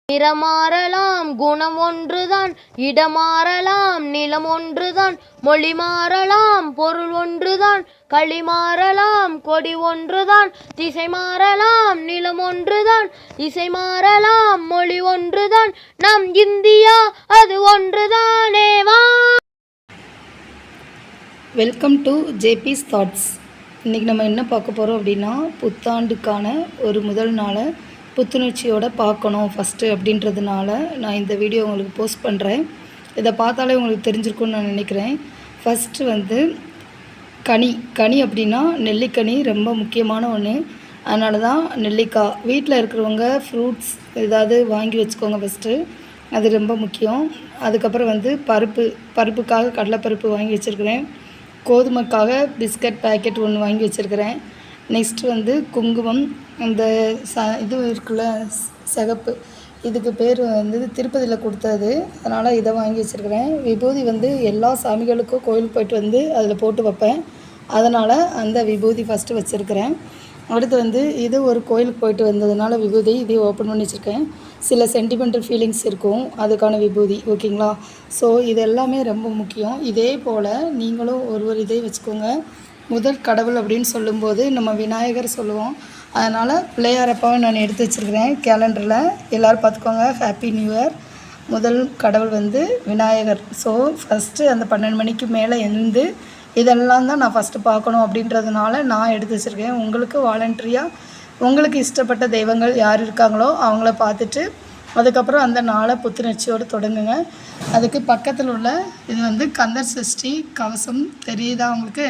நிறமாறலாம் குணம் ஒன்றுதான், இடமாறலாம் நிலம் ஒன்றுதான், மொழி மாறலாம் பொருள் ஒன்றுதான், களி மாறலாம் கொடி ஒன்றுதான், திசை மாறலாம் நிலம் ஒன்றுதான், இசை மாறலாம் மொழி ஒன்றுதான், நம் இந்தியா அது ஒன்றுதானே வா. Welcome to JB's thoughts. இன்றைக்கி நம்ம என்ன பார்க்க போகிறோம் அப்படின்னா, புத்தாண்டுக்கான ஒரு முதல் நாளை புத்துணர்ச்சியோடு பார்க்கணும் ஃபஸ்ட்டு அப்படின்றதுனால நான் இந்த வீடியோ உங்களுக்கு போஸ்ட் பண்ணுறேன். இதை பார்த்தாலே உங்களுக்கு தெரிஞ்சிருக்கும்னு நான் நினைக்கிறேன். ஃபஸ்ட்டு கனி அப்படின்னா நெல்லிக்கனி ரொம்ப முக்கியமான ஒன்று. அதனால தான் நெல்லிக்காய் வீட்டில் இருக்கிறவங்க ஃப்ரூட்ஸ் ஏதாவது வாங்கி வச்சுக்கோங்க ஃபஸ்ட்டு, அது ரொம்ப முக்கியம். அதுக்கப்புறம் பருப்புக்காக கடலைப்பருப்பு வாங்கி வச்சுருக்கிறேன். கோதுமைக்காக பிஸ்கட் பேக்கெட் ஒன்று வாங்கி வச்சுருக்கிறேன். நெக்ஸ்ட்டு குங்குமம், இந்த இது இருக்குல்ல சிகப்பு, இதுக்கு பேர் திருப்பதியில் கொடுத்தது, அதனால் இதை வாங்கி வச்சுருக்கிறேன். விபூதி எல்லா சாமிகளுக்கும் கோயிலுக்கு போயிட்டு அதில் போட்டு வைப்பேன், அதனால் அந்த விபூதி ஃபஸ்ட்டு வச்சுருக்கிறேன். அடுத்து இது ஒரு கோயிலுக்கு போயிட்டு வந்ததுனால விபூதி இதையும் ஓப்பன் பண்ணி வச்சுருக்கேன். சில சென்டிமெண்டல் ஃபீலிங்ஸ் இருக்கும், அதுக்கான விபூதி. ஓகேங்களா? ஸோ இது எல்லாமே ரொம்ப முக்கியம். இதே போல் நீங்களும் ஒரு இதை வச்சுக்கோங்க. முதல் கடவுள் அப்படின்னு சொல்லும்போது நம்ம விநாயகர் சொல்லுவோம். அதனால் பிள்ளையாரப்பாவை நான் எடுத்து வச்சுருக்கிறேன் கேலண்டரில். எல்லோரும் பார்த்துக்கோங்க. Happy new year. முதல் கடவுள் விநாயகர். ஸோ ஃபஸ்ட்டு அந்த 12 மணிக்கு மேலே எழுந்து இதெல்லாம் தான் நான் ஃபஸ்ட்டு பார்க்கணும் அப்படின்றதுனால நான் எடுத்து வச்சுருக்கேன். உங்களுக்கு வாலண்டரியாக உங்களுக்கு இஷ்டப்பட்ட தெய்வங்கள் யார் இருக்காங்களோ அவங்கள பார்த்துட்டு அதுக்கப்புறம் அந்த நாளை புத்துணர்ச்சியோடு தொடங்குங்க. அதுக்கு பக்கத்தில் உள்ள இது கந்தர் சஷ்டி கவசம் தெரியுதா உங்களுக்கு?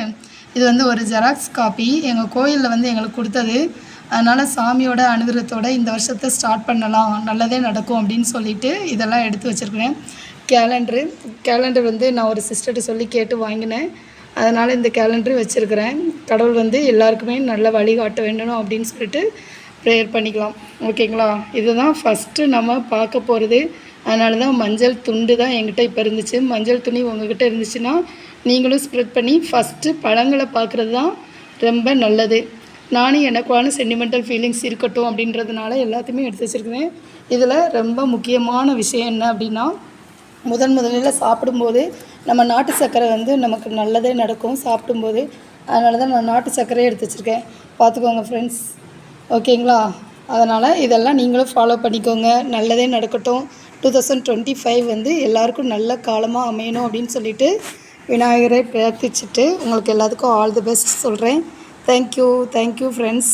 இது ஒரு ஜெராக்ஸ் காப்பி எங்கள் கோயிலில் எங்களுக்கு கொடுத்தது. அதனால் சாமியோட அனுகிரகத்தோடு இந்த வருஷத்தை ஸ்டார்ட் பண்ணலாம், நல்லதே நடக்கும் அப்படின்னு சொல்லிவிட்டு இதெல்லாம் எடுத்து வச்சுருக்கிறேன். கேலண்டர் நான் ஒரு சிஸ்டர்கிட்ட சொல்லி கேட்டு வாங்கினேன். அதனால் இந்த கேலண்டர் வச்சுருக்கிறேன். கடவுள் எல்லாருக்குமே நல்ல வழிகாட்ட வேண்டணும் அப்படின்னு சொல்லிட்டு ப்ரேயர் பண்ணிக்கலாம். ஓகேங்களா? இதுதான் ஃபஸ்ட்டு நம்ம பார்க்க போகிறது. அதனால தான் மஞ்சள் துண்டு தான் என்கிட்ட இப்போ இருந்துச்சு. மஞ்சள் துணி உங்கள்கிட்ட இருந்துச்சுன்னா நீங்களும் ஸ்ப்ரெட் பண்ணி ஃபஸ்ட்டு பழங்களை பார்க்குறது தான் ரொம்ப நல்லது. நானும் எனக்கான சென்டிமெண்டல் ஃபீலிங்ஸ் இருக்கட்டும் அப்படின்றதுனால எல்லாத்தையுமே எடுத்து வச்சுருக்கிறேன். இதில் ரொம்ப முக்கியமான விஷயம் என்ன அப்படின்னா, முதலில் சாப்பிடும்போது நம்ம நாட்டு சர்க்கரை நமக்கு நல்லதே நடக்கும் சாப்பிடும்போது. அதனால தான் நான் நாட்டு சர்க்கரையே எடுத்து வச்சுருக்கேன். பார்த்துக்கோங்க ஃப்ரெண்ட்ஸ். ஓகேங்களா? அதனால் இதெல்லாம் நீங்களும் ஃபாலோ பண்ணிக்கோங்க. நல்லதே நடக்கட்டும். 2025 எல்லாருக்கும் நல்ல காலமாக அமையணும் அப்படின்னு சொல்லிட்டு விநாயகரை பிரார்த்திச்சுட்டு உங்களுக்கு எல்லாத்துக்கும் ஆல் தி பெஸ்ட் சொல்கிறேன். Thank you friends.